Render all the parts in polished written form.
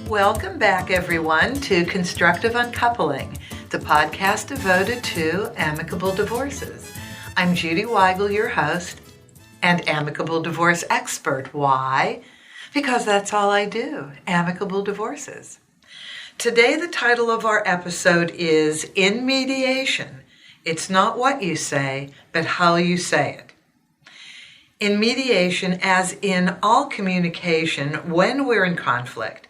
Welcome back, everyone, to Constructive Uncoupling, the podcast devoted to amicable divorces. I'm Judy Weigel, your host, and amicable divorce expert. Why? Because that's all I do, amicable divorces. Today, the title of our episode is In Mediation. It's not what you say, but how you say it. In mediation, as in all communication, when we're in conflict,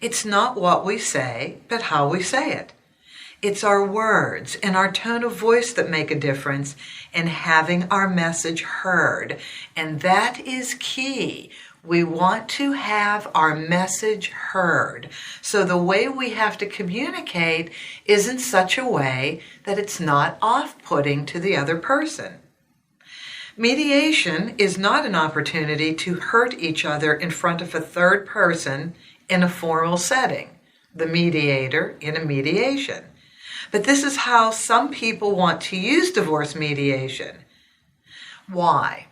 it's not what we say, but how we say it. It's our words and our tone of voice that make a difference in having our message heard. And that is key. We want to have our message heard. So the way we have to communicate is in such a way that it's not off-putting to the other person. Mediation is not an opportunity to hurt each other in front of a third person in a formal setting, the mediator in a mediation. But this is how some people want to use divorce mediation. Why?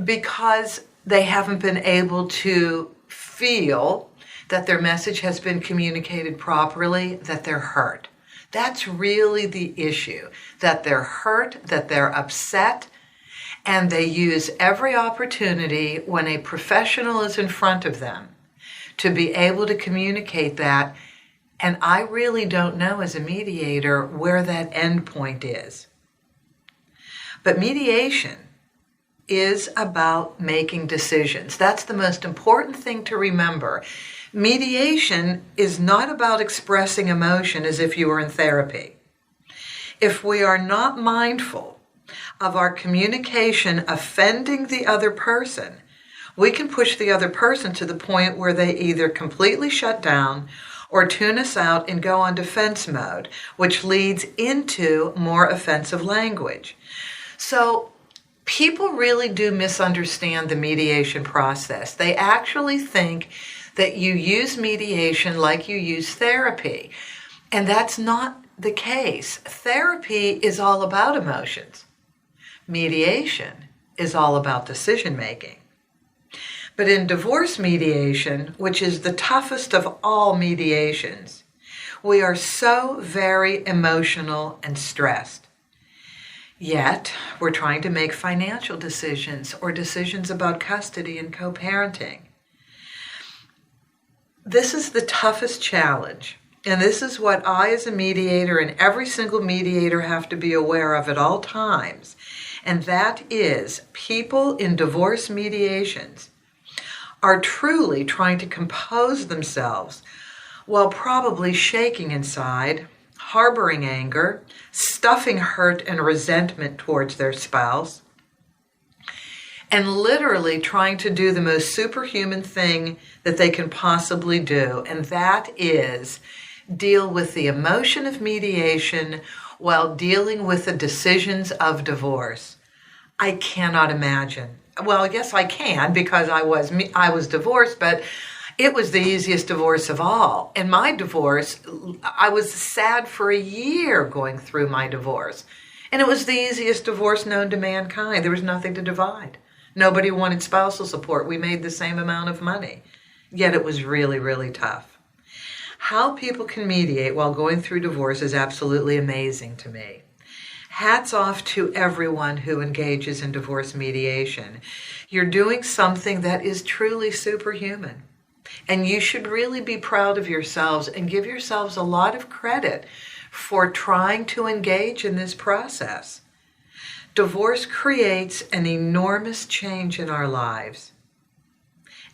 Because they haven't been able to feel that their message has been communicated properly, that they're hurt. That's really the issue, that they're hurt, that they're upset, and they use every opportunity when a professional is in front of them to be able to communicate that. And I really don't know as a mediator where that end point is. But mediation is about making decisions. That's the most important thing to remember. Mediation is not about expressing emotion as if you were in therapy. If we are not mindful of our communication offending the other person, we can push the other person to the point where they either completely shut down or tune us out and go on defense mode, which leads into more offensive language. So people really do misunderstand the mediation process. They actually think that you use mediation like you use therapy, and that's not the case. Therapy is all about emotions. Mediation is all about decision making. But in divorce mediation, which is the toughest of all mediations, we are so very emotional and stressed. Yet, we're trying to make financial decisions or decisions about custody and co-parenting. This is the toughest challenge. And this is what I, as a mediator, and every single mediator have to be aware of at all times. And that is, people in divorce mediations are truly trying to compose themselves while probably shaking inside, harboring anger, stuffing hurt and resentment towards their spouse, and literally trying to do the most superhuman thing that they can possibly do, and that is deal with the emotion of mediation while dealing with the decisions of divorce. I cannot imagine. Well, yes, I can, because I was divorced, but it was the easiest divorce of all. And my divorce, I was sad for a year going through my divorce. And it was the easiest divorce known to mankind. There was nothing to divide. Nobody wanted spousal support. We made the same amount of money. Yet it was really, really tough. How people can mediate while going through divorce is absolutely amazing to me. Hats off to everyone who engages in divorce mediation. You're doing something that is truly superhuman. And you should really be proud of yourselves and give yourselves a lot of credit for trying to engage in this process. Divorce creates an enormous change in our lives.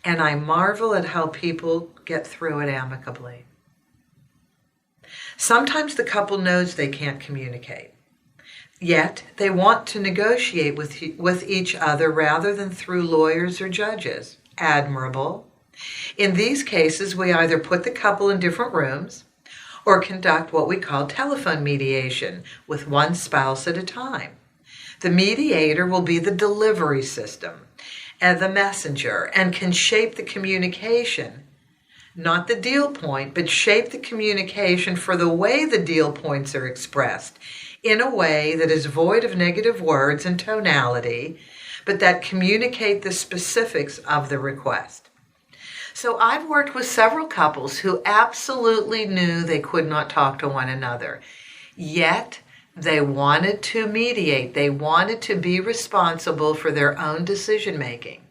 And I marvel at how people get through it amicably. Sometimes the couple knows they can't communicate. Yet, they want to negotiate with each other rather than through lawyers or judges. Admirable. In these cases, we either put the couple in different rooms or conduct what we call telephone mediation with one spouse at a time. The mediator will be the delivery system and the messenger and can shape the communication, not the deal point, but shape the communication for the way the deal points are expressed, in a way that is void of negative words and tonality, but that communicate the specifics of the request. So I've worked with several couples who absolutely knew they could not talk to one another, yet they wanted to mediate. They wanted to be responsible for their own decision making.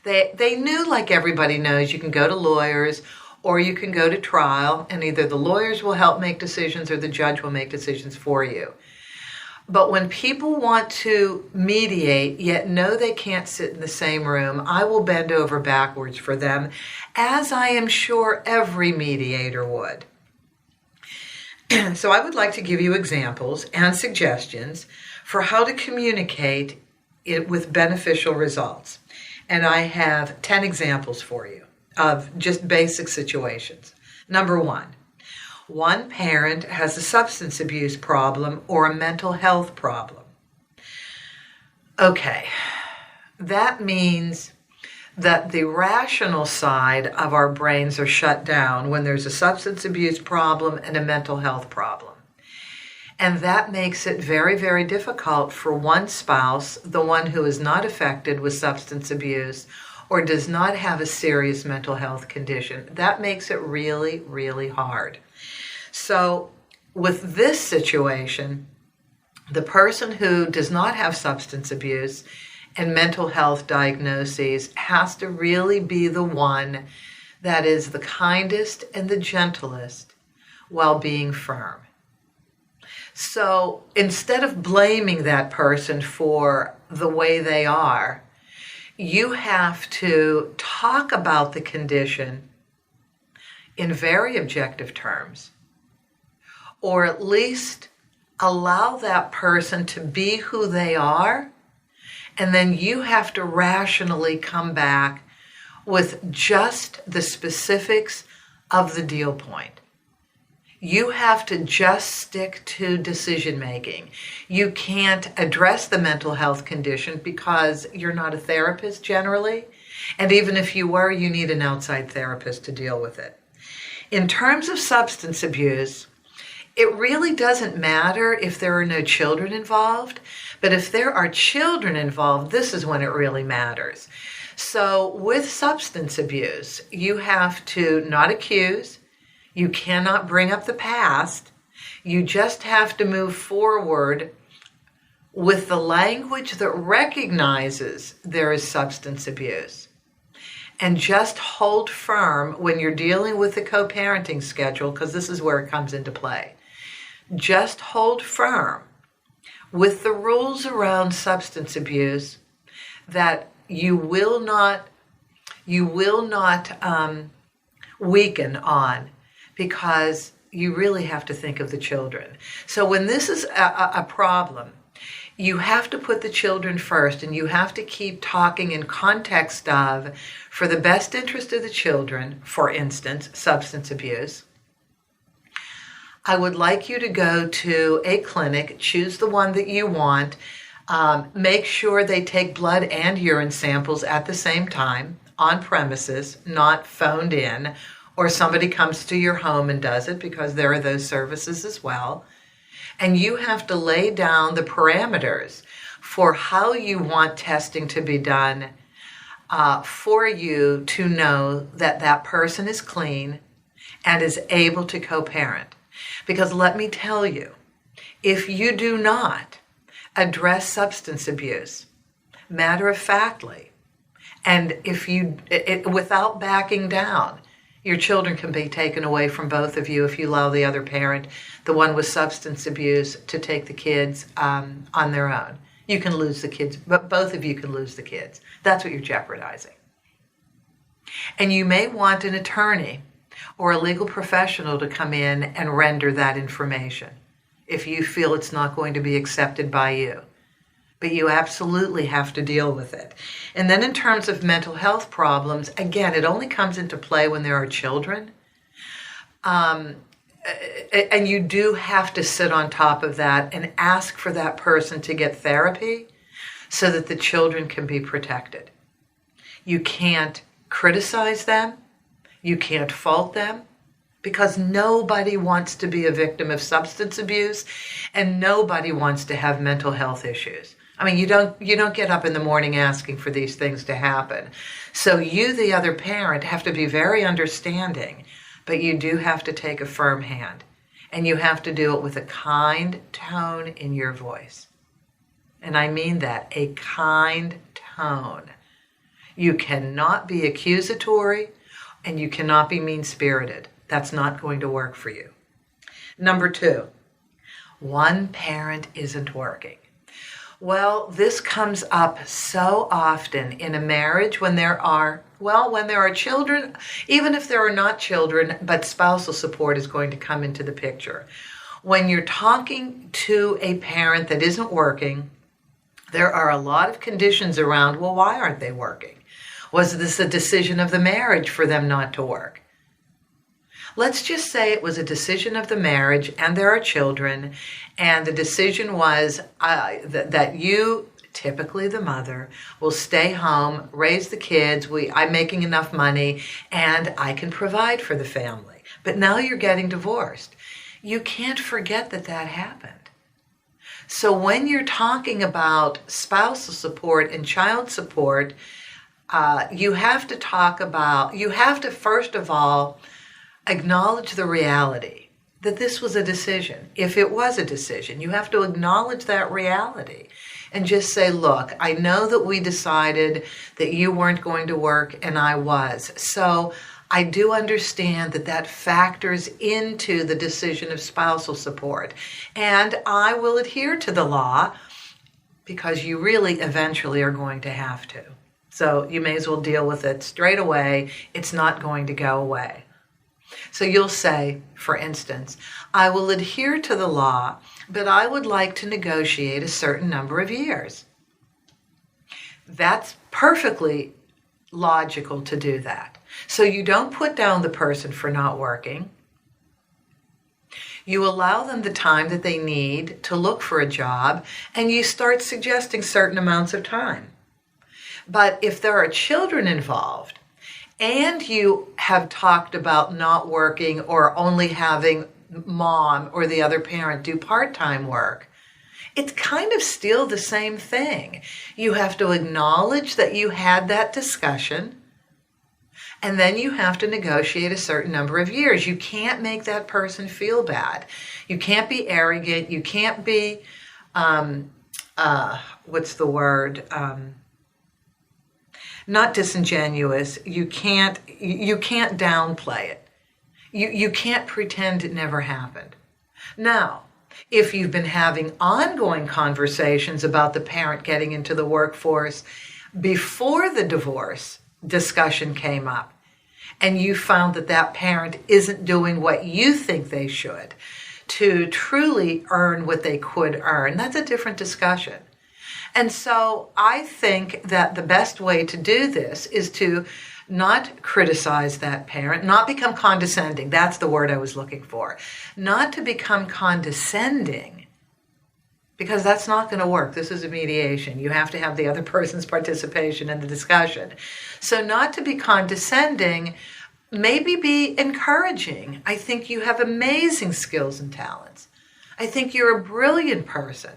They knew, like everybody knows, you can go to lawyers or you can go to trial, and either the lawyers will help make decisions or the judge will make decisions for you. But when people want to mediate, yet know they can't sit in the same room, I will bend over backwards for them, as I am sure every mediator would. So I would like to give you examples and suggestions for how to communicate it with beneficial results. And I have 10 examples for you of just basic situations. Number one parent has a substance abuse problem or a mental health problem. Okay, that means that the rational side of our brains are shut down when there's a substance abuse problem and a mental health problem. And that makes it very, very difficult for one spouse, the one who is not affected with substance abuse or does not have a serious mental health condition. That makes it really, really hard. So with this situation, the person who does not have substance abuse and mental health diagnoses has to really be the one that is the kindest and the gentlest while being firm. So instead of blaming that person for the way they are, you have to talk about the condition in very objective terms, or at least allow that person to be who they are, and then you have to rationally come back with just the specifics of the deal point. You have to just stick to decision making. You can't address the mental health condition because you're not a therapist generally. And even if you were, you need an outside therapist to deal with it. In terms of substance abuse, it really doesn't matter if there are no children involved, but if there are children involved, this is when it really matters. So with substance abuse, you have to not accuse. You cannot bring up the past. You just have to move forward with the language that recognizes there is substance abuse. And just hold firm when you're dealing with the co-parenting schedule, because this is where it comes into play. Just hold firm with the rules around substance abuse that you will not weaken on, because you really have to think of the children. So when this is a problem, you have to put the children first, and you have to keep talking in context of, for the best interest of the children, for instance, substance abuse. I would like you to go to a clinic, choose the one that you want, make sure they take blood and urine samples at the same time, on premises, not phoned in, or somebody comes to your home and does it, because there are those services as well. And you have to lay down the parameters for how you want testing to be done for you to know that that person is clean and is able to co-parent. Because let me tell you, if you do not address substance abuse matter-of-factly, and if you, without backing down, your children can be taken away from both of you if you allow the other parent, the one with substance abuse, to take the kids on their own. You can lose the kids, but both of you can lose the kids. That's what you're jeopardizing. And you may want an attorney or a legal professional to come in and render that information if you feel it's not going to be accepted by you. But you absolutely have to deal with it. And then in terms of mental health problems, again, it only comes into play when there are children. And you do have to sit on top of that and ask for that person to get therapy so that the children can be protected. You can't criticize them. You can't fault them, because nobody wants to be a victim of substance abuse and nobody wants to have mental health issues. I mean, you don't get up in the morning asking for these things to happen. So you, the other parent, have to be very understanding, but you do have to take a firm hand. And you have to do it with a kind tone in your voice. And I mean that, a kind tone. You cannot be accusatory and you cannot be mean-spirited. That's not going to work for you. Number 2, one parent isn't working. Well, this comes up so often in a marriage when there are children, even if there are not children, but spousal support is going to come into the picture. When you're talking to a parent that isn't working, there are a lot of conditions around, well, why aren't they working? Was this a decision of the marriage for them not to work? Let's just say it was a decision of the marriage and there are children, and the decision was that you, typically the mother, will stay home, raise the kids, I'm making enough money, and I can provide for the family. But now you're getting divorced. You can't forget that happened. So when you're talking about spousal support and child support, you have to first of all acknowledge the reality that this was a decision. If it was a decision, you have to acknowledge that reality and just say, look, I know that we decided that you weren't going to work and I was. So I do understand that factors into the decision of spousal support. And I will adhere to the law because you really eventually are going to have to. So you may as well deal with it straight away. It's not going to go away. So you'll say, for instance, I will adhere to the law, but I would like to negotiate a certain number of years. That's perfectly logical to do that. So you don't put down the person for not working. You allow them the time that they need to look for a job, and you start suggesting certain amounts of time. But if there are children involved, and you have talked about not working or only having mom or the other parent do part-time work, it's kind of still the same thing. You have to acknowledge that you had that discussion, and then you have to negotiate a certain number of years. You can't make that person feel bad. You can't be arrogant. You can't be, not disingenuous. You can't downplay it. You can't pretend it never happened. Now, if you've been having ongoing conversations about the parent getting into the workforce before the divorce discussion came up, and you found that parent isn't doing what you think they should to truly earn what they could earn, that's a different discussion. And so I think that the best way to do this is to not criticize that parent, not become condescending. That's the word I was looking for. Not to become condescending, because that's not going to work. This is a mediation. You have to have the other person's participation in the discussion. So not to be condescending, maybe be encouraging. I think you have amazing skills and talents. I think you're a brilliant person.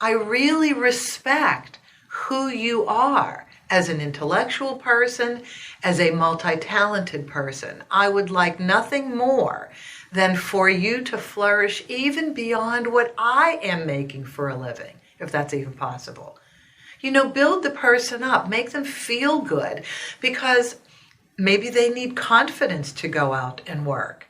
I really respect who you are as an intellectual person, as a multi-talented person. I would like nothing more than for you to flourish even beyond what I am making for a living, if that's even possible. Build the person up, make them feel good, because maybe they need confidence to go out and work.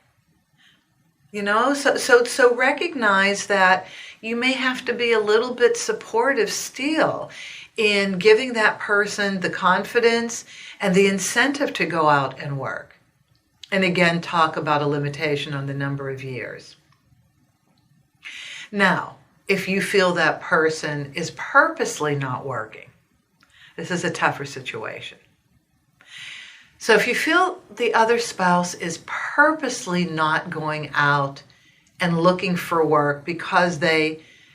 So recognize that you may have to be a little bit supportive still in giving that person the confidence and the incentive to go out and work. And again, talk about a limitation on the number of years. Now, if you feel that person is purposely not working, this is a tougher situation. So if you feel the other spouse is purposely not going out and looking for work because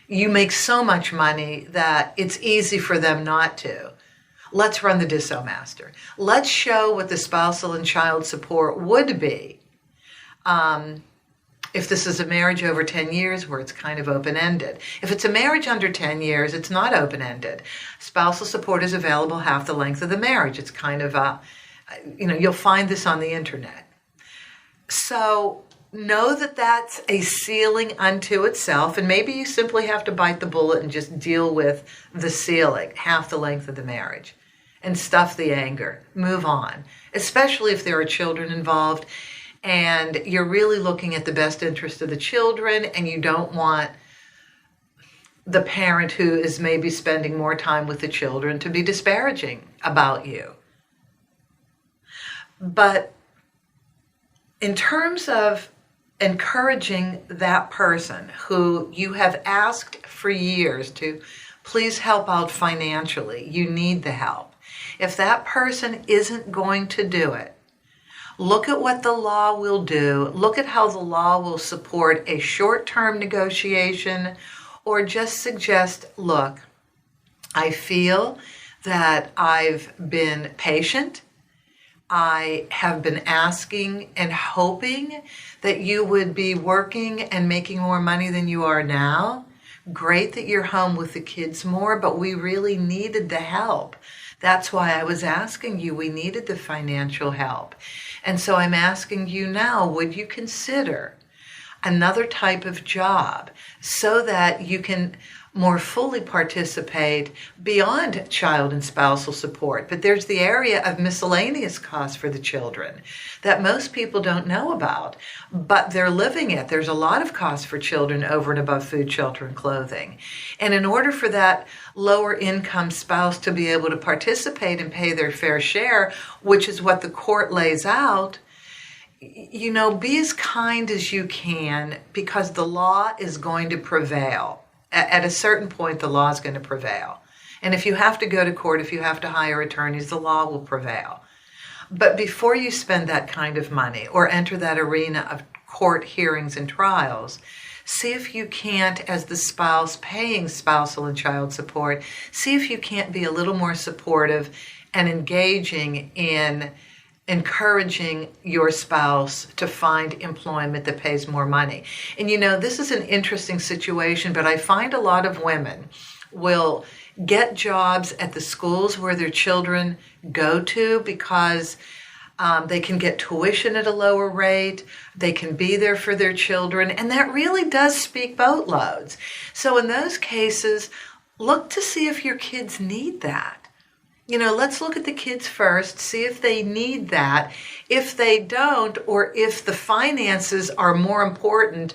you make so much money that it's easy for them not to, let's run the Disso Master. Let's show what the spousal and child support would be If this is a marriage over 10 years where it's kind of open-ended. If it's a marriage under 10 years, it's not open-ended. Spousal support is available half the length of the marriage. It's kind of you'll find this on the internet. So know that that's a ceiling unto itself, and maybe you simply have to bite the bullet and just deal with the ceiling, half the length of the marriage, and stuff the anger. Move on, especially if there are children involved and you're really looking at the best interest of the children and you don't want the parent who is maybe spending more time with the children to be disparaging about you. But in terms of encouraging that person who you have asked for years to please help out financially, you need the help. If that person isn't going to do it, look at what the law will do. Look at how the law will support a short-term negotiation, or just suggest, look, I feel that I've been patient. I have been asking and hoping that you would be working and making more money than you are now. Great that you're home with the kids more, but we really needed the help. That's why I was asking you. We needed the financial help. And so I'm asking you now, would you consider another type of job so that you can more fully participate beyond child and spousal support? But there's the area of miscellaneous costs for the children that most people don't know about, but they're living it. There's a lot of costs for children over and above food, shelter, and clothing. And in order for that lower income spouse to be able to participate and pay their fair share, which is what the court lays out, be as kind as you can, because the law is going to prevail. At a certain point, the law is going to prevail. And if you have to go to court, if you have to hire attorneys, the law will prevail. But before you spend that kind of money or enter that arena of court hearings and trials, see if you can't, as the spouse paying spousal and child support, see if you can't be a little more supportive and engaging in encouraging your spouse to find employment that pays more money. And this is an interesting situation, but I find a lot of women will get jobs at the schools where their children go to because they can get tuition at a lower rate, they can be there for their children, and that really does speak boatloads. So in those cases, look to see if your kids need that. Let's look at the kids first, see if they need that. If they don't, or if the finances are more important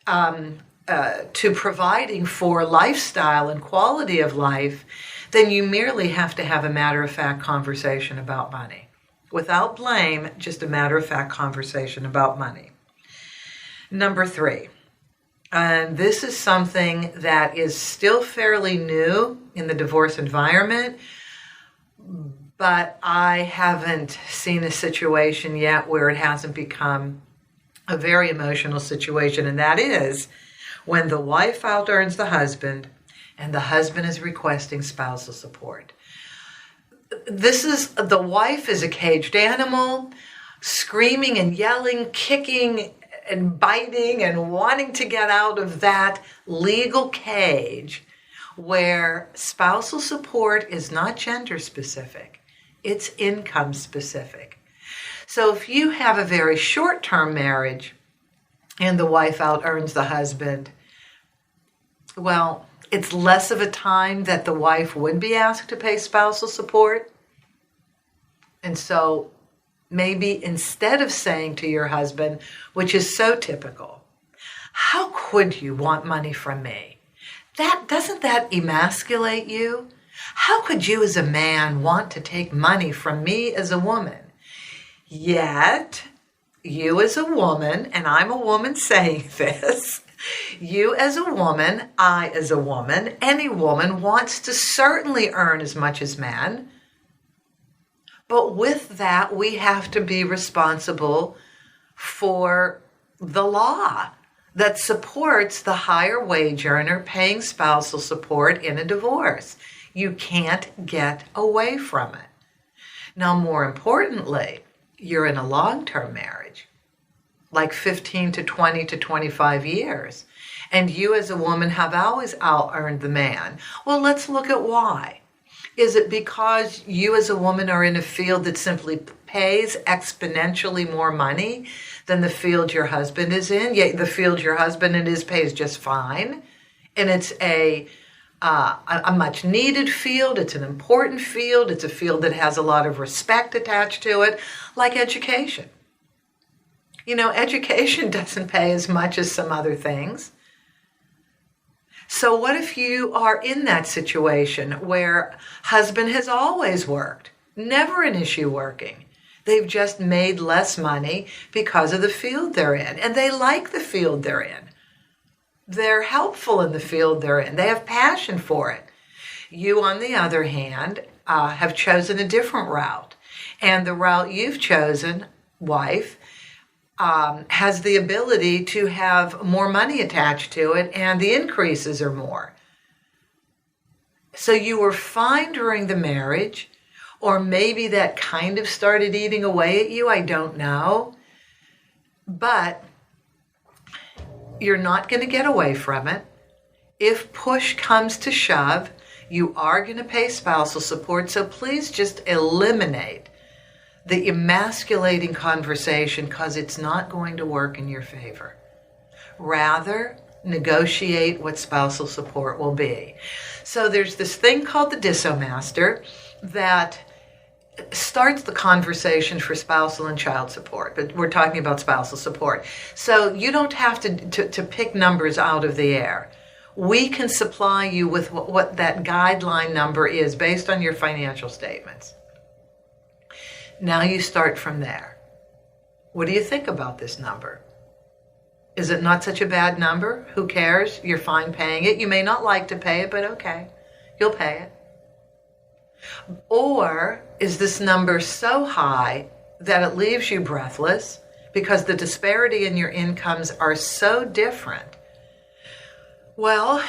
to providing for lifestyle and quality of life, then you merely have to have a matter-of-fact conversation about money. Without blame, just a matter-of-fact conversation about money. Number 3, and this is something that is still fairly new in the divorce environment, but I haven't seen a situation yet where it hasn't become a very emotional situation, and that is when the wife out-earns the husband and the husband is requesting spousal support. The wife is a caged animal, screaming and yelling, kicking and biting and wanting to get out of that legal cage where spousal support is not gender specific, it's income specific. So if you have a very short-term marriage and the wife out-earns the husband, well, it's less of a time that the wife would be asked to pay spousal support. And so maybe instead of saying to your husband, which is so typical, how could you want money from me? Doesn't that emasculate you? How could you as a man want to take money from me as a woman? Yet, you as a woman, and I'm a woman saying this, you as a woman, I as a woman, any woman wants to certainly earn as much as men. But with that, we have to be responsible for the law that supports the higher wage earner paying spousal support in a divorce. You can't get away from it. Now, more importantly, you're in a long-term marriage. like 15 to 20 to 25 years. And you as a woman have always out-earned the man. Well, let's look at why. Is it because you as a woman are in a field that simply pays exponentially more money than the field your husband is in? Yet the field your husband is pays just fine. And it's a much needed field. It's an important field. It's a field that has a lot of respect attached to it, like education. Education doesn't pay as much as some other things. So what if you are in that situation where husband has always worked, never an issue working? They've just made less money because of the field they're in, and they like the field they're in. They're helpful in the field they're in. They have passion for it. You, on the other hand, have chosen a different route, and the route you've chosen, wife, has the ability to have more money attached to it, and the increases are more. So you were fine during the marriage, or maybe that kind of started eating away at you, I don't know. But you're not going to get away from it. If push comes to shove, you are going to pay spousal support, so please just eliminate the emasculating conversation because it's not going to work in your favor. Rather, negotiate what spousal support will be. So there's this thing called the Disomaster that starts the conversation for spousal and child support, but we're talking about spousal support. So you don't have to pick numbers out of the air. We can supply you with what that guideline number is based on your financial statements. Now you start from there. What do you think about this number? Is it not such a bad number? Who cares? You're fine paying it. You may not like to pay it, but okay, you'll pay it. Or is this number so high that it leaves you breathless because the disparity in your incomes are so different? Well,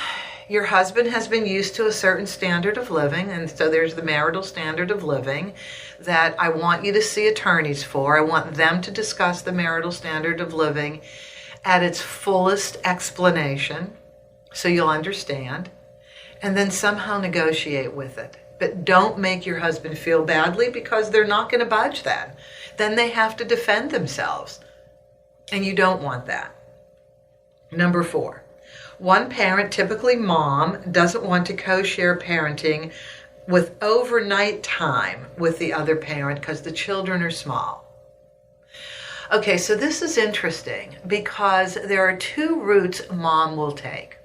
your husband has been used to a certain standard of living, and so there's the marital standard of living that I want you to see attorneys for. I want them to discuss the marital standard of living at its fullest explanation so you'll understand, and then somehow negotiate with it. But don't make your husband feel badly because they're not going to budge then. Then they have to defend themselves, and you don't want that. Number 4. One parent, typically mom, doesn't want to co-share parenting with overnight time with the other parent because the children are small. Okay, so this is interesting because there are 2 routes mom will take.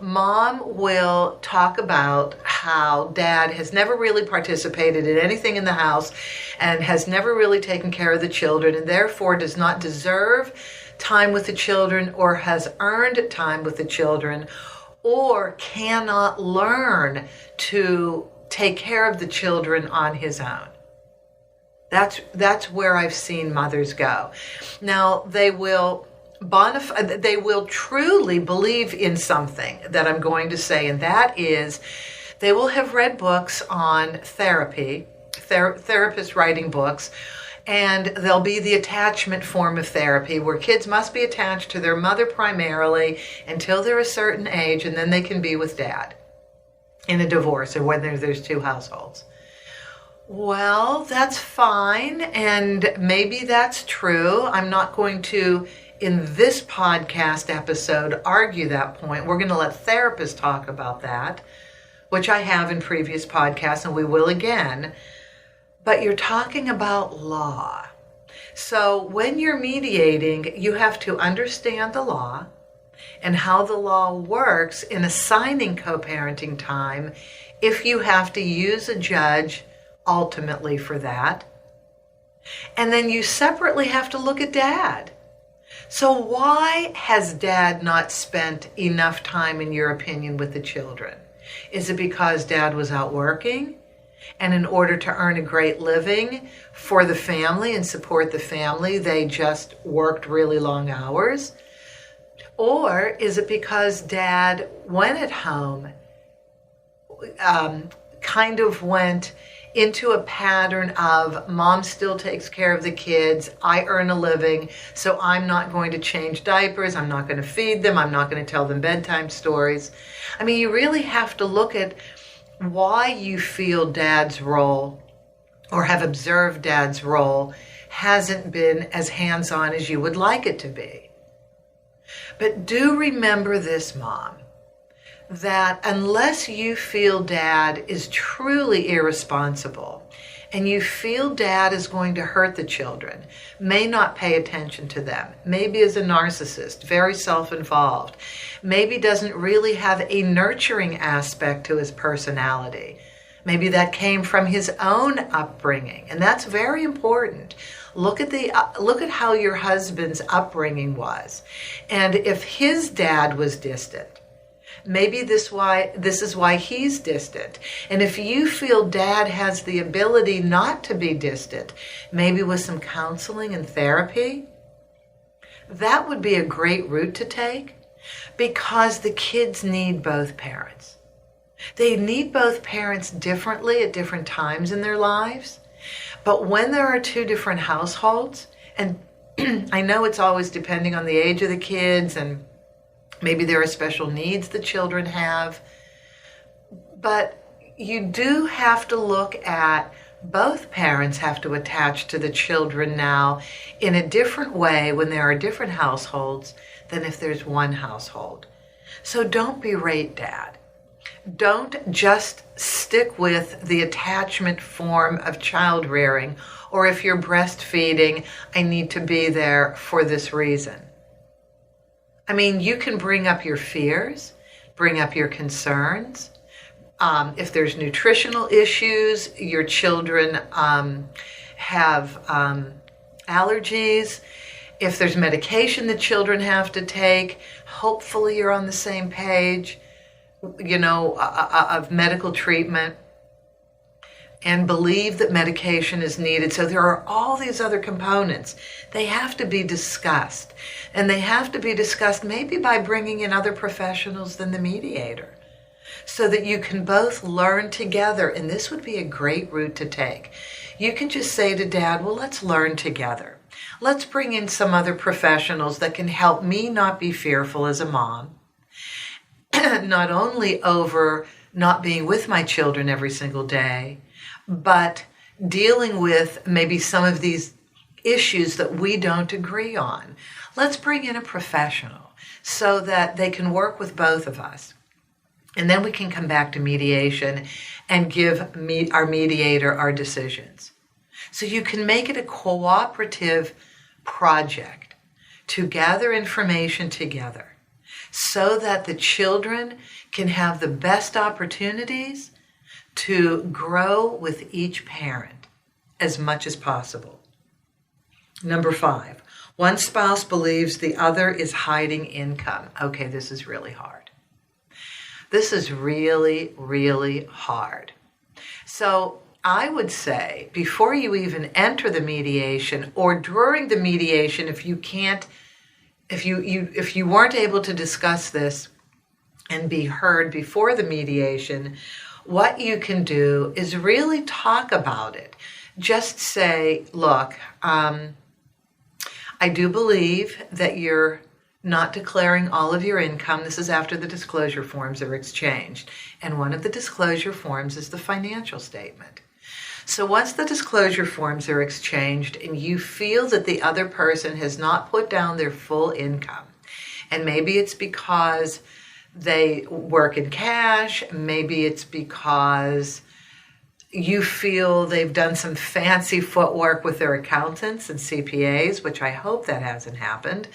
Mom will talk about how dad has never really participated in anything in the house and has never really taken care of the children and therefore does not deserve time with the children or has earned time with the children or cannot learn to take care of the children on his own. That's where I've seen mothers go. Now, they will truly believe in something that I'm going to say, and that is they will have read books on therapy, therapists writing books, and there'll be the attachment form of therapy where kids must be attached to their mother primarily until they're a certain age, and then they can be with dad in a divorce or when there's 2 households. Well, that's fine, and maybe that's true. I'm not going to, in this podcast episode, argue that point. We're going to let therapists talk about that, which I have in previous podcasts, and we will again. But you're talking about law. So when you're mediating, you have to understand the law and how the law works in assigning co-parenting time if you have to use a judge ultimately for that. And then you separately have to look at dad. So why has dad not spent enough time, in your opinion, with the children? Is it because dad was out working? And in order to earn a great living for the family and support the family, they just worked really long hours? Or is it because dad, when at home, kind of went into a pattern of mom still takes care of the kids, I earn a living, so I'm not going to change diapers, I'm not going to feed them, I'm not going to tell them bedtime stories. I mean, you really have to look at why you feel dad's role, or have observed dad's role, hasn't been as hands-on as you would like it to be. But do remember this, Mom, that unless you feel dad is truly irresponsible and you feel dad is going to hurt the children, may not pay attention to them, maybe is a narcissist, very self-involved, maybe doesn't really have a nurturing aspect to his personality, maybe that came from his own upbringing, and that's very important. Look at how your husband's upbringing was, and if his dad was distant, maybe this is why he's distant. And if you feel dad has the ability not to be distant, maybe with some counseling and therapy, that would be a great route to take, because the kids need both parents. They need both parents differently at different times in their lives. But when there are two different households, and I know it's always depending on the age of the kids, and maybe there are special needs the children have, but you do have to look at both parents have to attach to the children now in a different way when there are different households than if there's one household. So don't berate dad. Don't just stick with the attachment form of child rearing, or if you're breastfeeding, I need to be there for this reason. I mean, you can bring up your fears, bring up your concerns. If there's nutritional issues, your children have allergies. If there's medication the children have to take, hopefully you're on the same page, of medical treatment, and believe that medication is needed. So there are all these other components. They have to be discussed. And they have to be discussed maybe by bringing in other professionals than the mediator, so that you can both learn together. And this would be a great route to take. You can just say to dad, well, let's learn together. Let's bring in some other professionals that can help me not be fearful as a mom, not only over not being with my children every single day, but dealing with maybe some of these issues that we don't agree on. Let's bring in a professional so that they can work with both of us. And then we can come back to mediation and give our mediator our decisions. So you can make it a cooperative project to gather information together so that the children can have the best opportunities to grow with each parent as much as possible. Number 5, one spouse believes the other is hiding income. Okay, this is really hard. This is really, really hard. So I would say before you even enter the mediation, or during the mediation, if you weren't able to discuss this and be heard before the mediation, what you can do is really talk about it. Just say, look, I do believe that you're not declaring all of your income. This is after the disclosure forms are exchanged. And one of the disclosure forms is the financial statement. So once the disclosure forms are exchanged and you feel that the other person has not put down their full income, and maybe it's because they work in cash, maybe it's because you feel they've done some fancy footwork with their accountants and CPAs, which I hope that hasn't happened.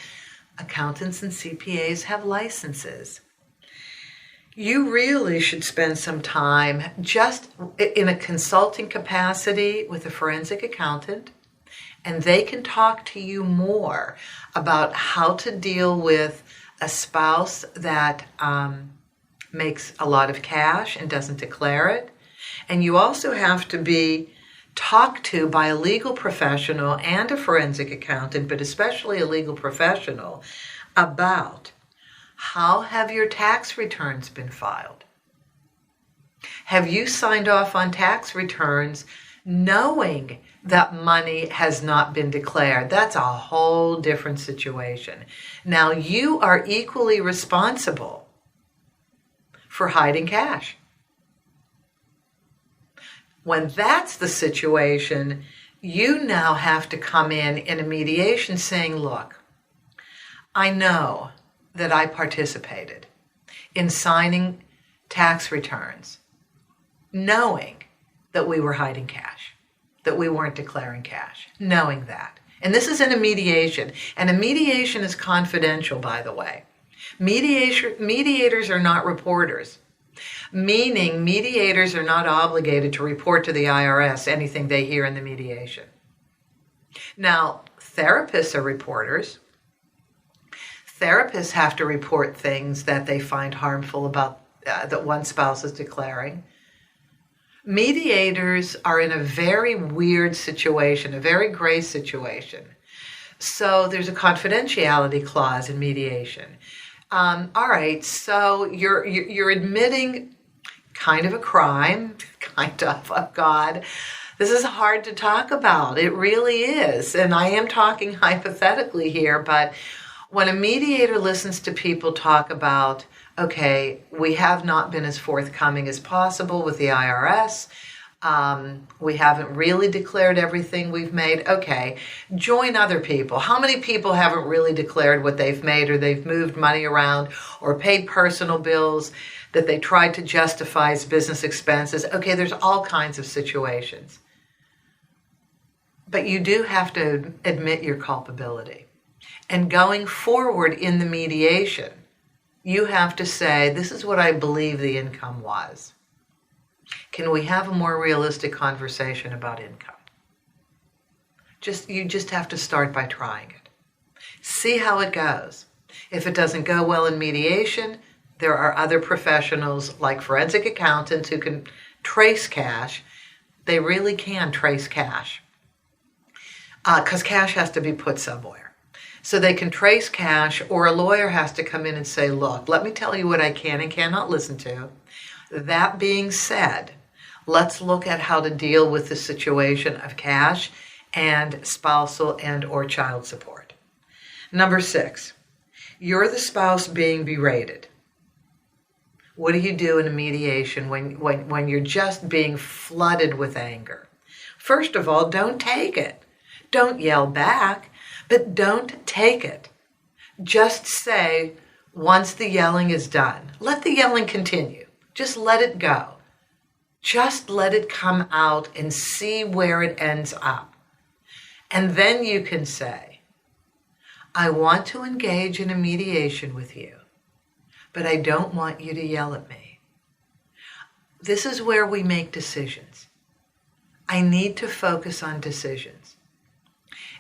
Accountants and CPAs have licenses. You really should spend some time just in a consulting capacity with a forensic accountant, and they can talk to you more about how to deal with a spouse that makes a lot of cash and doesn't declare it. And you also have to be talked to by a legal professional and a forensic accountant, but especially a legal professional, about how have your tax returns been filed? Have you signed off on tax returns knowing that money has not been declared? That's a whole different situation. Now, you are equally responsible for hiding cash. When that's the situation, you now have to come in a mediation saying, look, I know that I participated in signing tax returns knowing that we were hiding cash, that we weren't declaring cash, knowing that. And this is in a mediation. And a mediation is confidential, by the way. Mediators are not reporters, meaning mediators are not obligated to report to the IRS anything they hear in the mediation. Now, therapists are reporters. Therapists have to report things that they find harmful about that one spouse is declaring. Mediators are in a very weird situation, a very gray situation. So there's a confidentiality clause in mediation. All right, so you're admitting kind of a crime, oh God. This is hard to talk about. It really is. And I am talking hypothetically here, but when a mediator listens to people talk about, okay, we have not been as forthcoming as possible with the IRS. We haven't really declared everything we've made. Okay, join other people. How many people haven't really declared what they've made, or they've moved money around or paid personal bills that they tried to justify as business expenses? Okay, there's all kinds of situations. But you do have to admit your culpability. And going forward in the mediation, you have to say, this is what I believe the income was. Can we have a more realistic conversation about income? You just have to start by trying it. See how it goes. If it doesn't go well in mediation, there are other professionals like forensic accountants who can trace cash. They really can trace cash because cash has to be put somewhere. So they can trace cash, or a lawyer has to come in and say, look, let me tell you what I can and cannot listen to. That being said, let's look at how to deal with the situation of cash and spousal and or child support. Number 6, you're the spouse being berated. What do you do in a mediation when you're just being flooded with anger? First of all, don't take it. Don't yell back, but don't take it. Just say, once the yelling is done, let the yelling continue. Just let it go. Just let it come out and see where it ends up. And then you can say, I want to engage in a mediation with you, but I don't want you to yell at me. This is where we make decisions. I need to focus on decisions.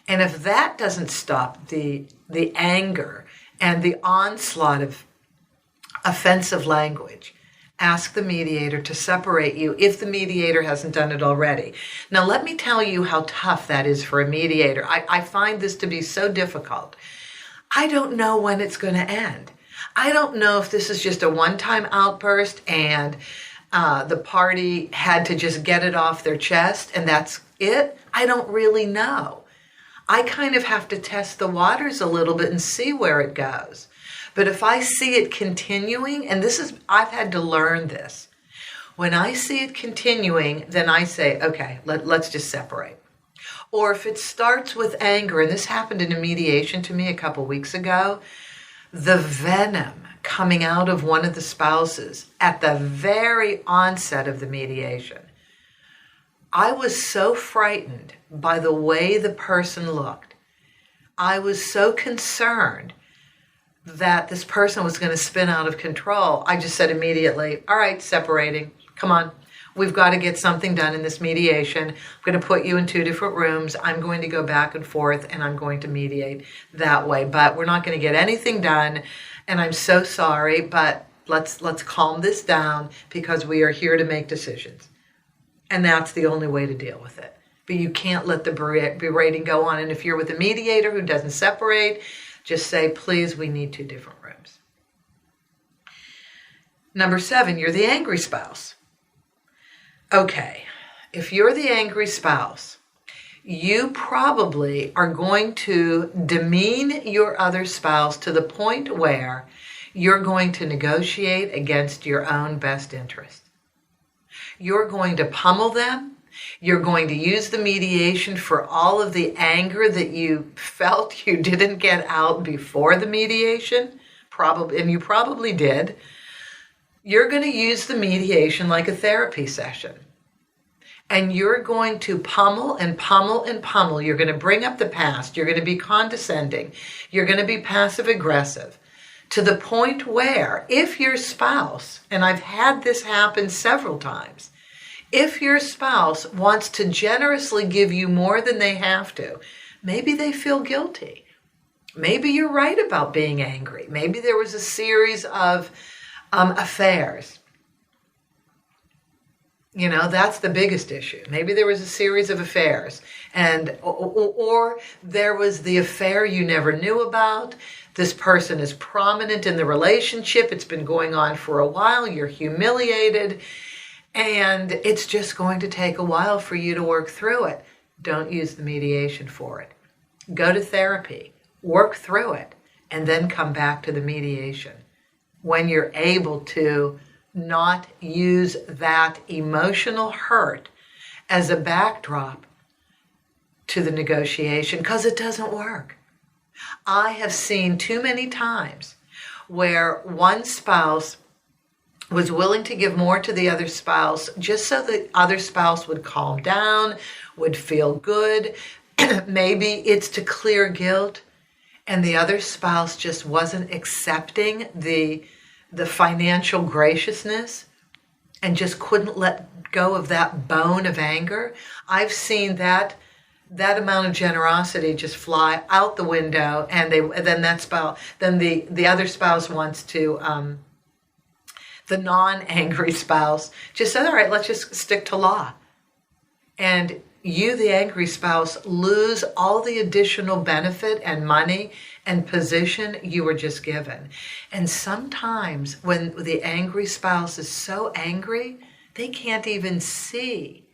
And if that doesn't stop the anger and the onslaught of offensive language, ask the mediator to separate you if the mediator hasn't done it already. Now, let me tell you how tough that is for a mediator. I find this to be so difficult. I don't know when it's going to end. I don't know if this is just a one-time outburst and the party had to just get it off their chest and that's it. I don't really know. I kind of have to test the waters a little bit and see where it goes. But if I see it continuing, and I've had to learn this. When I see it continuing, then I say, okay, let's just separate. Or if it starts with anger, and this happened in a mediation to me a couple weeks ago, the venom coming out of one of the spouses at the very onset of the mediation. I was so frightened by the way the person looked. I was so concerned that this person was going to spin out of control. I just said immediately, all right, separating. Come on. We've got to get something done in this mediation. I'm going to put you in 2 different rooms. I'm going to go back and forth and I'm going to mediate that way. But we're not going to get anything done. And I'm so sorry, but let's calm this down because we are here to make decisions. And that's the only way to deal with it. But you can't let the berating go on. And if you're with a mediator who doesn't separate, just say, please, we need 2 different rooms. Number 7, you're the angry spouse. Okay, if you're the angry spouse, you probably are going to demean your other spouse to the point where you're going to negotiate against your own best interest. You're going to pummel them. You're going to use the mediation for all of the anger that you felt you didn't get out before the mediation, and you probably did. You're going to use the mediation like a therapy session. And you're going to pummel and pummel and pummel. You're going to bring up the past. You're going to be condescending. You're going to be passive aggressive to the point where if your spouse, and I've had this happen several times, if your spouse wants to generously give you more than they have to, maybe they feel guilty. Maybe you're right about being angry. Maybe there was a series of affairs. That's the biggest issue. Maybe there was a series of affairs, or there was the affair you never knew about. This person is prominent in the relationship. It's been going on for a while. You're humiliated, and it's just going to take a while for you to work through it. Don't use the mediation for it. Go to therapy, work through it, and then come back to the mediation when you're able to not use that emotional hurt as a backdrop to the negotiation, because it doesn't work. I have seen too many times where one spouse was willing to give more to the other spouse just so the other spouse would calm down, would feel good. Maybe it's to clear guilt, and the other spouse just wasn't accepting the financial graciousness and just couldn't let go of that bone of anger. I've seen that amount of generosity just fly out the window, and then the other spouse wants to, the non-angry spouse just said, all right, let's just stick to law. And you, the angry spouse, lose all the additional benefit and money and position you were just given. And sometimes when the angry spouse is so angry, they can't even see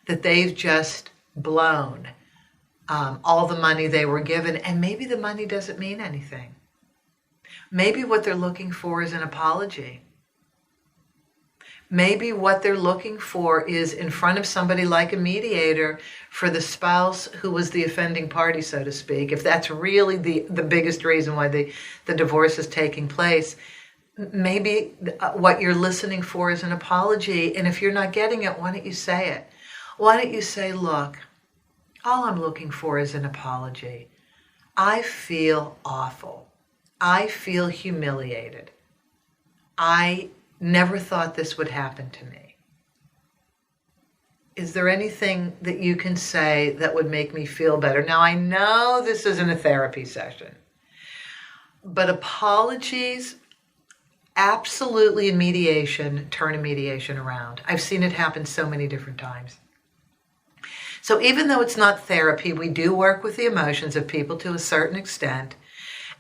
that they've just blown all the money they were given. And maybe the money doesn't mean anything. Maybe what they're looking for is an apology. Maybe what they're looking for is in front of somebody like a mediator for the spouse who was the offending party, so to speak. If that's really the biggest reason why the divorce is taking place, maybe what you're listening for is an apology. And if you're not getting it, why don't you say it? Why don't you say, look, all I'm looking for is an apology. I feel awful. I feel humiliated. I never thought this would happen to me. Is there anything that you can say that would make me feel better? Now, I know this isn't a therapy session, but apologies absolutely in mediation turn a mediation around. I've seen it happen so many different times. So even though it's not therapy, we do work with the emotions of people to a certain extent.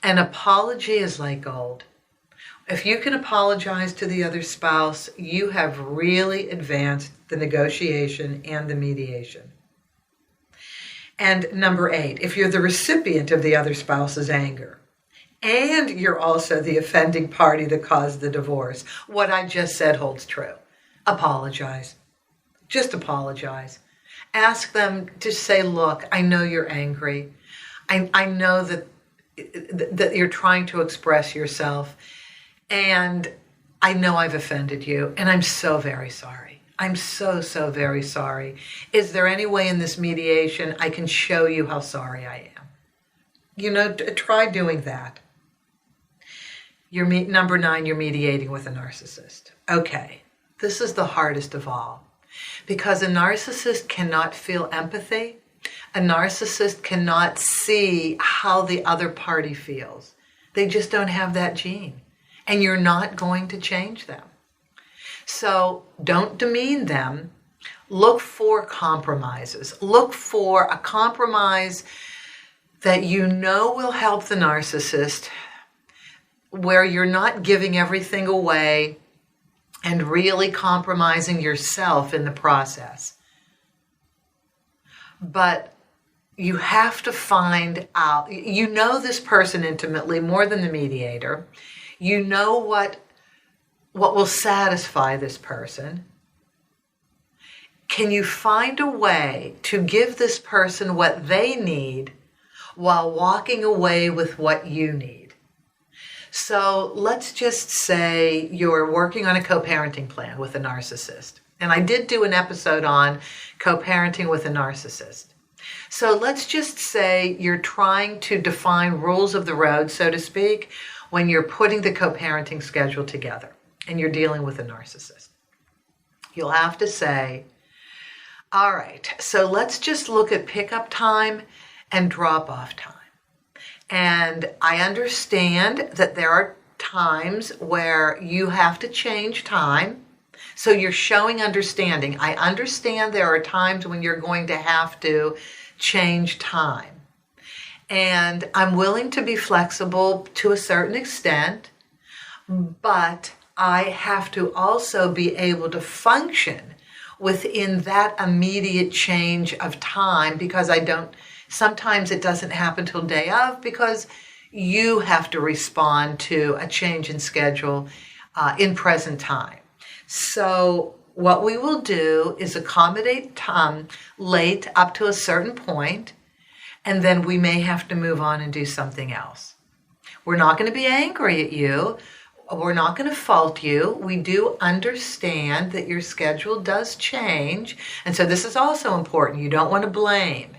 An apology is like gold. If you can apologize to the other spouse, you have really advanced the negotiation and the mediation. And number 8, if you're the recipient of the other spouse's anger, and you're also the offending party that caused the divorce, what I just said holds true. Apologize. Just apologize. Ask them to say, look, I know you're angry. I know that you're trying to express yourself. And I know I've offended you, and I'm so very sorry. I'm so, so very sorry. Is there any way in this mediation I can show you how sorry I am? Try doing that. Number 9, you're mediating with a narcissist. Okay, this is the hardest of all, because a narcissist cannot feel empathy. A narcissist cannot see how the other party feels. They just don't have that gene. And you're not going to change them. So don't demean them. Look for compromises. Look for a compromise that you know will help the narcissist, where you're not giving everything away and really compromising yourself in the process. But you have to find out, you know this person intimately more than the mediator. You know what will satisfy this person. Can you find a way to give this person what they need while walking away with what you need? So let's just say you're working on a co-parenting plan with a narcissist. And I did do an episode on co-parenting with a narcissist. So let's just say you're trying to define rules of the road, so to speak, when you're putting the co-parenting schedule together and you're dealing with a narcissist. You'll have to say, all right, so let's just look at pickup time and drop-off time. And I understand that there are times where you have to change time. So you're showing understanding. I understand there are times when you're going to have to change time. And I'm willing to be flexible to a certain extent, but I have to also be able to function within that immediate change of time, because sometimes it doesn't happen till day of, because you have to respond to a change in schedule in present time. So what we will do is accommodate time late up to a certain point, and then we may have to move on and do something else. We're not going to be angry at you. We're not going to fault you. We do understand that your schedule does change. And so this is also important. You don't want to blame.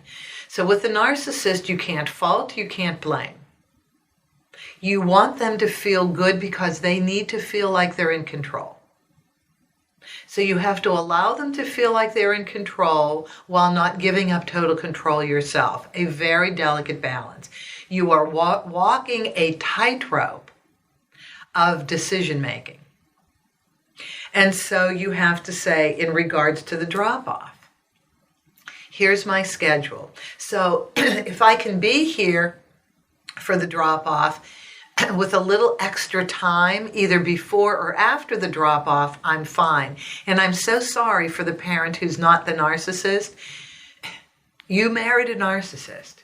So with the narcissist, you can't fault, you can't blame. You want them to feel good because they need to feel like they're in control. So you have to allow them to feel like they're in control while not giving up total control yourself. A very delicate balance. You are walking a tightrope of decision making. And so you have to say, in regards to the drop-off, here's my schedule. So if I can be here for the drop-off with a little extra time, either before or after the drop-off, I'm fine. And I'm so sorry for the parent who's not the narcissist. You married a narcissist,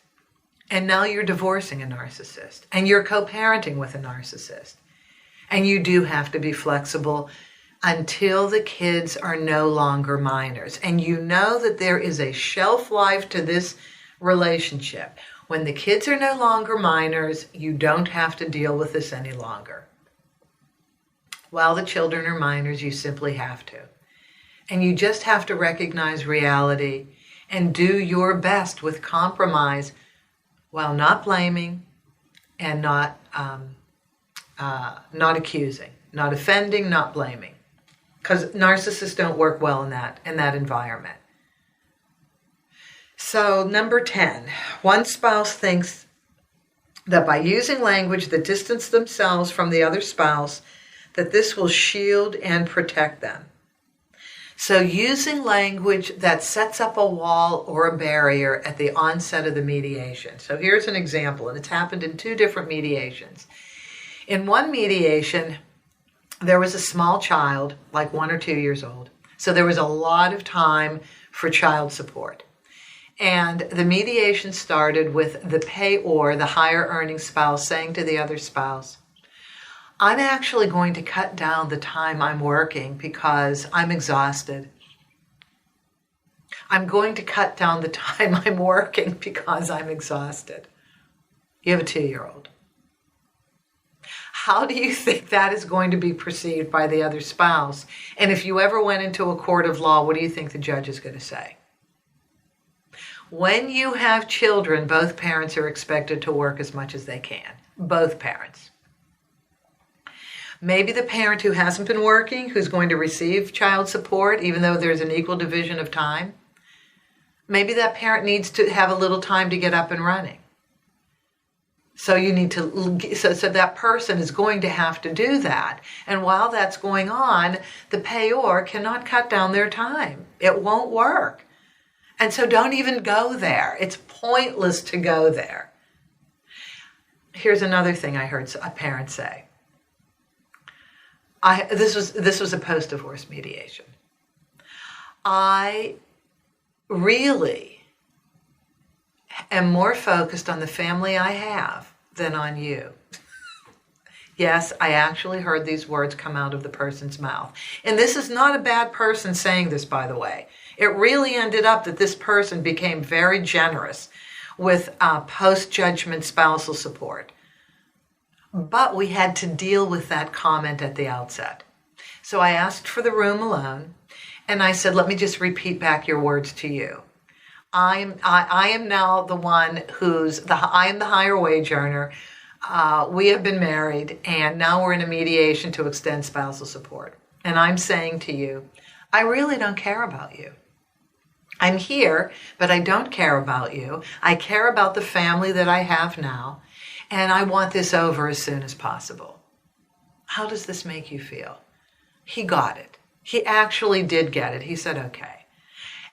and now you're divorcing a narcissist, and you're co-parenting with a narcissist. And you do have to be flexible until the kids are no longer minors. And you know that there is a shelf life to this relationship. When the kids are no longer minors, you don't have to deal with this any longer. While the children are minors, you simply have to. And you just have to recognize reality and do your best with compromise while not blaming and not accusing, not offending, not blaming. Because narcissists don't work well in that environment. So number 10, one spouse thinks that by using language that distance themselves from the other spouse, that this will shield and protect them. So using language that sets up a wall or a barrier at the onset of the mediation. So here's an example, and it's happened in 2 different mediations. In one mediation, there was a small child, like 1 or 2 years old. So there was a lot of time for child support. And the mediation started with the payor, the higher earning spouse, saying to the other spouse, I'm actually going to cut down the time I'm working because I'm exhausted. I'm going to cut down the time I'm working because I'm exhausted. You have a 2-year-old. How do you think that is going to be perceived by the other spouse? And if you ever went into a court of law, what do you think the judge is going to say? When you have children, both parents are expected to work as much as they can. Both parents. Maybe the parent who hasn't been working, who's going to receive child support, even though there's an equal division of time, maybe that parent needs to have a little time to get up and running. So you need to, so that person is going to have to do that. And while that's going on, the payor cannot cut down their time. It won't work. And so don't even go there. It's pointless to go there. Here's another thing I heard a parent say. This was a post-divorce mediation. I really am more focused on the family I have than on you. Yes, I actually heard these words come out of the person's mouth. And this is not a bad person saying this, by the way. It really ended up that this person became very generous with post-judgment spousal support. But we had to deal with that comment at the outset. So I asked for the room alone, and I said, let me just repeat back your words to you. I am now the one I am the higher wage earner. We have been married, and now we're in a mediation to extend spousal support. And I'm saying to you, I really don't care about you. I'm here, but I don't care about you. I care about the family that I have now, and I want this over as soon as possible. How does this make you feel? He got it. He actually did get it. He said, okay.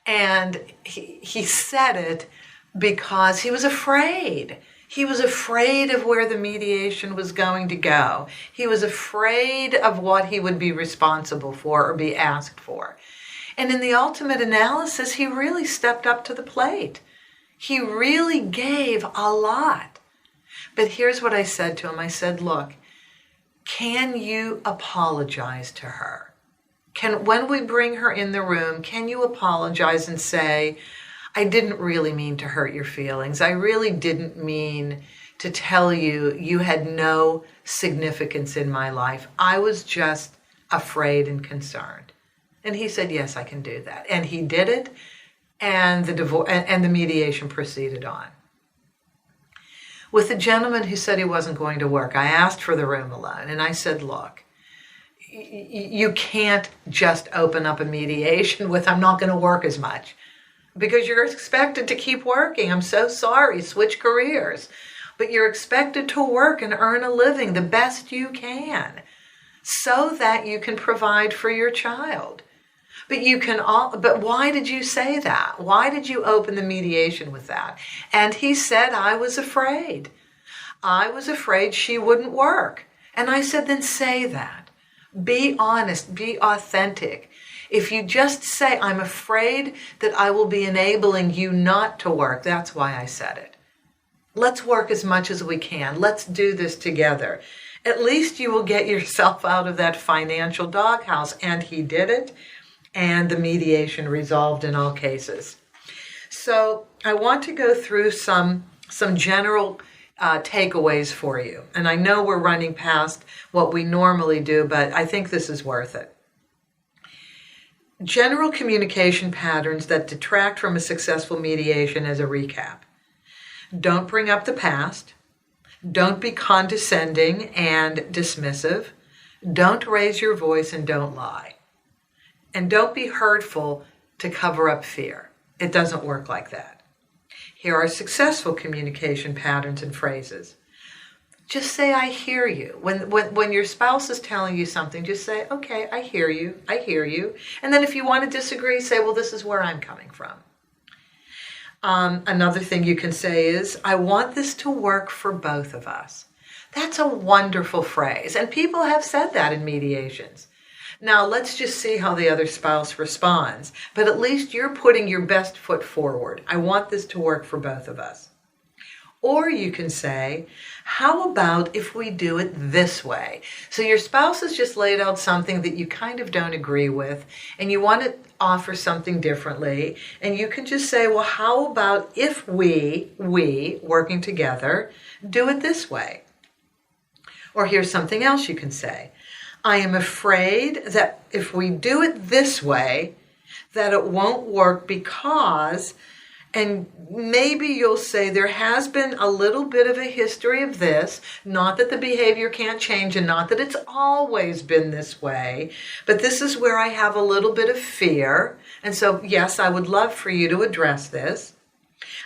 And he said it because he was afraid. He was afraid of where the mediation was going to go. He was afraid of what he would be responsible for or be asked for. And in the ultimate analysis, he really stepped up to the plate. He really gave a lot. But here's what I said to him. I said, look, can you apologize to her? When we bring her in the room, can you apologize and say, I didn't really mean to hurt your feelings. I really didn't mean to tell you you had no significance in my life. I was just afraid and concerned. And he said, yes, I can do that. And he did it, and the mediation proceeded on. With the gentleman who said he wasn't going to work, I asked for the room alone, and I said, look, you can't just open up a mediation with, I'm not going to work as much, because you're expected to keep working. I'm so sorry, switch careers. But you're expected to work and earn a living the best you can so that you can provide for your child. But why did you say that? Why did you open the mediation with that? And he said, I was afraid. I was afraid she wouldn't work. And I said, then say that. Be honest, be authentic. If you just say, I'm afraid that I will be enabling you not to work, that's why I said it. Let's work as much as we can. Let's do this together. At least you will get yourself out of that financial doghouse. And he did it. And the mediation resolved in all cases. So I want to go through some general takeaways for you. And I know we're running past what we normally do, but I think this is worth it. General communication patterns that detract from a successful mediation as a recap. Don't bring up the past. Don't be condescending and dismissive. Don't raise your voice and don't lie. And don't be hurtful to cover up fear. It doesn't work like that. Here are successful communication patterns and phrases. Just say, I hear you. When your spouse is telling you something, just say, okay, I hear you. And then if you want to disagree, say, well, this is where I'm coming from. Another thing you can say is, I want this to work for both of us. That's a wonderful phrase. And people have said that in mediations. Now, let's just see how the other spouse responds. But at least you're putting your best foot forward. I want this to work for both of us. Or you can say, how about if we do it this way? So your spouse has just laid out something that you kind of don't agree with, and you want to offer something differently. And you can just say, well, how about if we working together, do it this way? Or here's something else you can say. I am afraid that if we do it this way, that it won't work because, and maybe you'll say there has been a little bit of a history of this, not that the behavior can't change and not that it's always been this way, but this is where I have a little bit of fear. And so, yes, I would love for you to address this.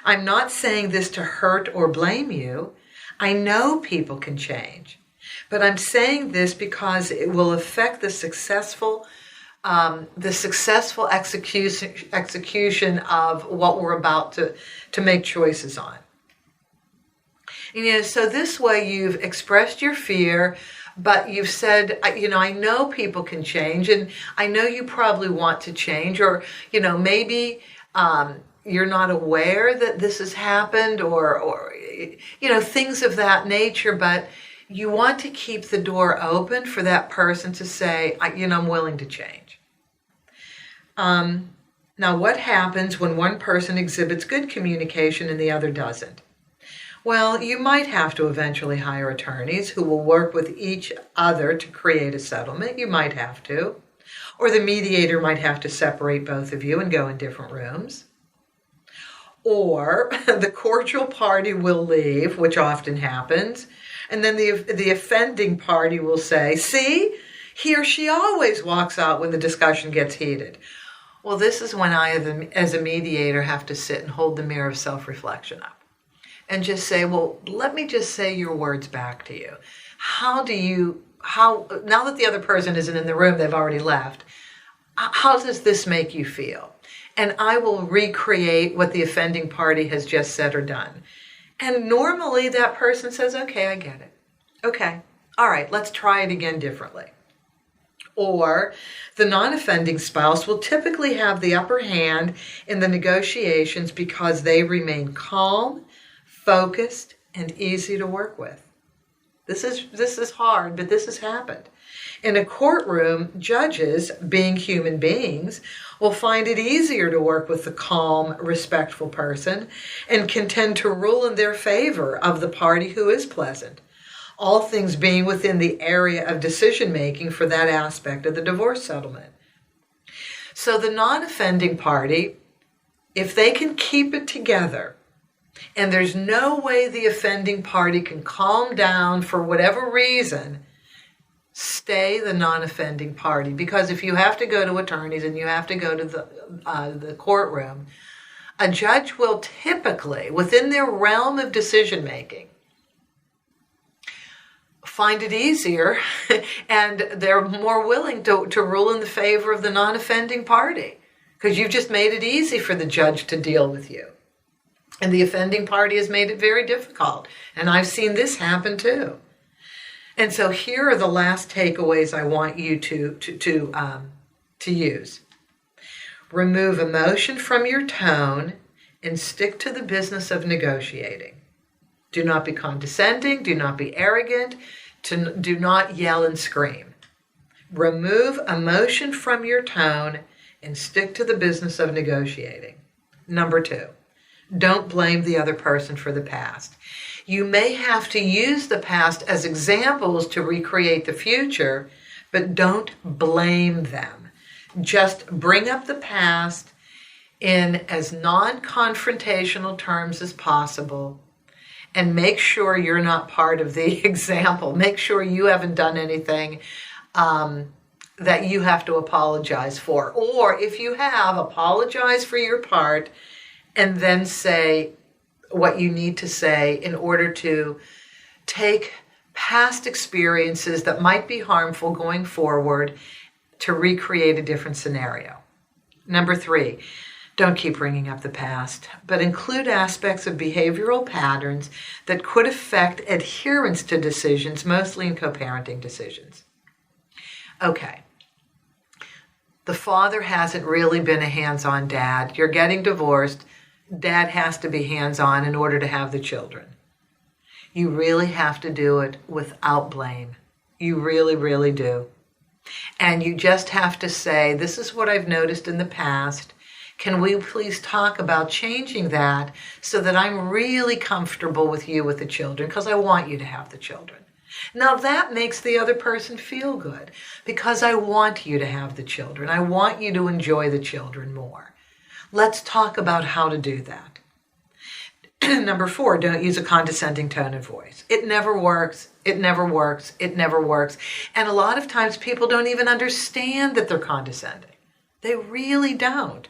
I'm not saying this to hurt or blame you. I know people can change. But I'm saying this because it will affect the successful execution of what we're about to make choices on. So this way you've expressed your fear but you've said, I know people can change, and I know you probably want to change, or, maybe you're not aware that this has happened, or things of that nature, but you want to keep the door open for that person to say, I'm willing to change. Now, what happens when one person exhibits good communication and the other doesn't? Well, you might have to eventually hire attorneys who will work with each other to create a settlement. You might have to. Or the mediator might have to separate both of you and go in different rooms. Or the cordial party will leave, which often happens, and then the offending party will say, see, he or she always walks out when the discussion gets heated. Well, this is when I, as a mediator, have to sit and hold the mirror of self-reflection up and just say, well, let me just say your words back to you. Now that the other person isn't in the room, they've already left, how does this make you feel? And I will recreate what the offending party has just said or done. And normally that person says, okay, I get it. Okay, all right, let's try it again differently. Or the non-offending spouse will typically have the upper hand in the negotiations because they remain calm, focused, and easy to work with. This is hard, but this has happened. In a courtroom, judges, being human beings, will find it easier to work with the calm, respectful person and can tend to rule in their favor of the party who is pleasant, all things being within the area of decision-making for that aspect of the divorce settlement. So the non-offending party, if they can keep it together, and there's no way the offending party can calm down for whatever reason, stay the non-offending party. Because if you have to go to attorneys and you have to go to the courtroom, a judge will typically, within their realm of decision-making, find it easier and they're more willing to rule in the favor of the non-offending party because you've just made it easy for the judge to deal with you. And the offending party has made it very difficult. And I've seen this happen too. And so here are the last takeaways I want you to use. Remove emotion from your tone and stick to the business of negotiating. Do not be condescending. Do not be arrogant. Do not yell and scream. Remove emotion from your tone and stick to the business of negotiating. Number 2, don't blame the other person for the past. You may have to use the past as examples to recreate the future, but don't blame them. Just bring up the past in as non-confrontational terms as possible and make sure you're not part of the example. Make sure you haven't done anything that you have to apologize for. Or if you have, apologize for your part and then say what you need to say in order to take past experiences that might be harmful going forward to recreate a different scenario. Number 3, don't keep bringing up the past, but include aspects of behavioral patterns that could affect adherence to decisions, mostly in co-parenting decisions. Okay. The father hasn't really been a hands-on dad. You're getting divorced. Dad has to be hands-on in order to have the children. You really have to do it without blame. You really, really do. And you just have to say, this is what I've noticed in the past. Can we please talk about changing that so that I'm really comfortable with you with the children because I want you to have the children. Now that makes the other person feel good because I want you to have the children. I want you to enjoy the children more. Let's talk about how to do that. Number 4, don't use a condescending tone of voice. It never works. It never works. It never works. And a lot of times people don't even understand that they're condescending. They really don't.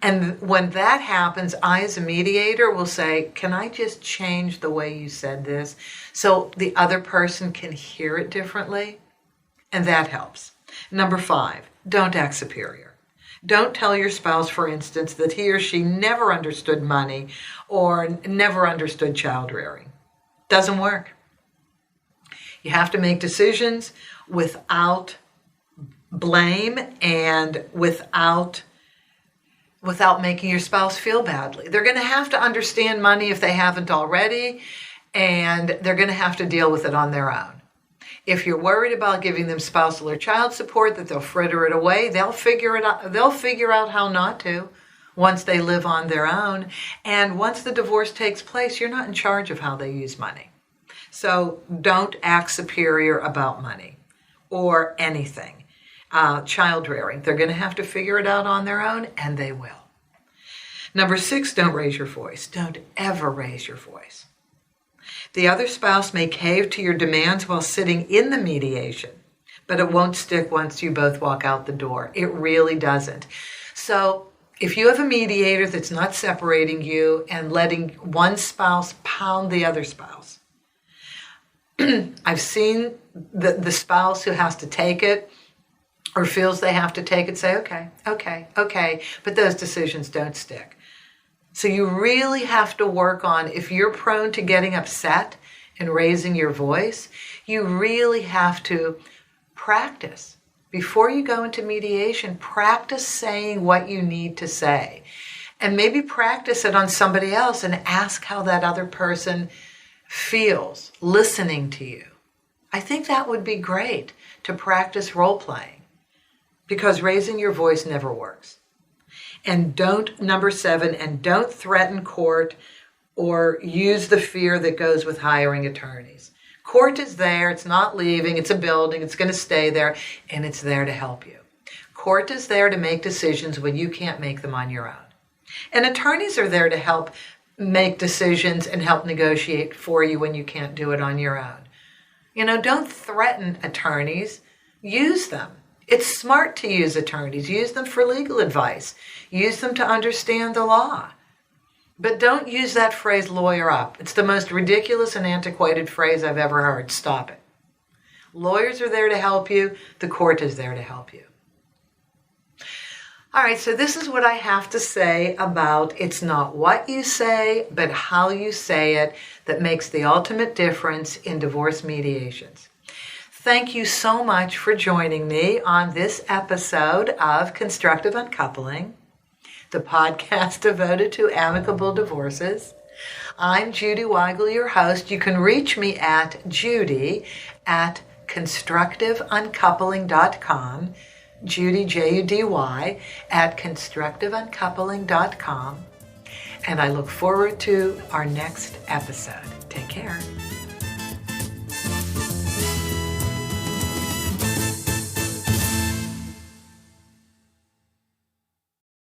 And when that happens, I as a mediator will say, can I just change the way you said this so the other person can hear it differently? And that helps. Number 5, don't act superior. Don't tell your spouse, for instance, that he or she never understood money or never understood child rearing. Doesn't work. You have to make decisions without blame and without making your spouse feel badly. They're going to have to understand money if they haven't already, and they're going to have to deal with it on their own. If you're worried about giving them spousal or child support, that they'll fritter it away, they'll figure it out. They'll figure out how not to once they live on their own. And once the divorce takes place, you're not in charge of how they use money. So don't act superior about money or anything. Child rearing, they're going to have to figure it out on their own, and they will. Number 6, don't raise your voice. Don't ever raise your voice. The other spouse may cave to your demands while sitting in the mediation, but it won't stick once you both walk out the door. It really doesn't. So if you have a mediator that's not separating you and letting one spouse pound the other spouse, I've seen the spouse who has to take it or feels they have to take it say, okay, but those decisions don't stick. So you really have to work on, if you're prone to getting upset and raising your voice, you really have to practice. Before you go into mediation, practice saying what you need to say. And maybe practice it on somebody else and ask how that other person feels listening to you. I think that would be great to practice role-playing, because raising your voice never works. And number 7, and don't threaten court or use the fear that goes with hiring attorneys. Court is there, it's not leaving, it's a building, it's going to stay there, and it's there to help you. Court is there to make decisions when you can't make them on your own. And attorneys are there to help make decisions and help negotiate for you when you can't do it on your own. Don't threaten attorneys, use them. It's smart to use attorneys. Use them for legal advice. Use them to understand the law. But don't use that phrase, lawyer up. It's the most ridiculous and antiquated phrase I've ever heard. Stop it. Lawyers are there to help you. The court is there to help you. All right, so this is what I have to say about it's not what you say, but how you say it that makes the ultimate difference in divorce mediations. Thank you so much for joining me on this episode of Constructive Uncoupling, the podcast devoted to amicable divorces. I'm Judy Weigel, your host. You can reach me at judy@constructiveuncoupling.com, Judy, Judy, at constructiveuncoupling.com. And I look forward to our next episode. Take care.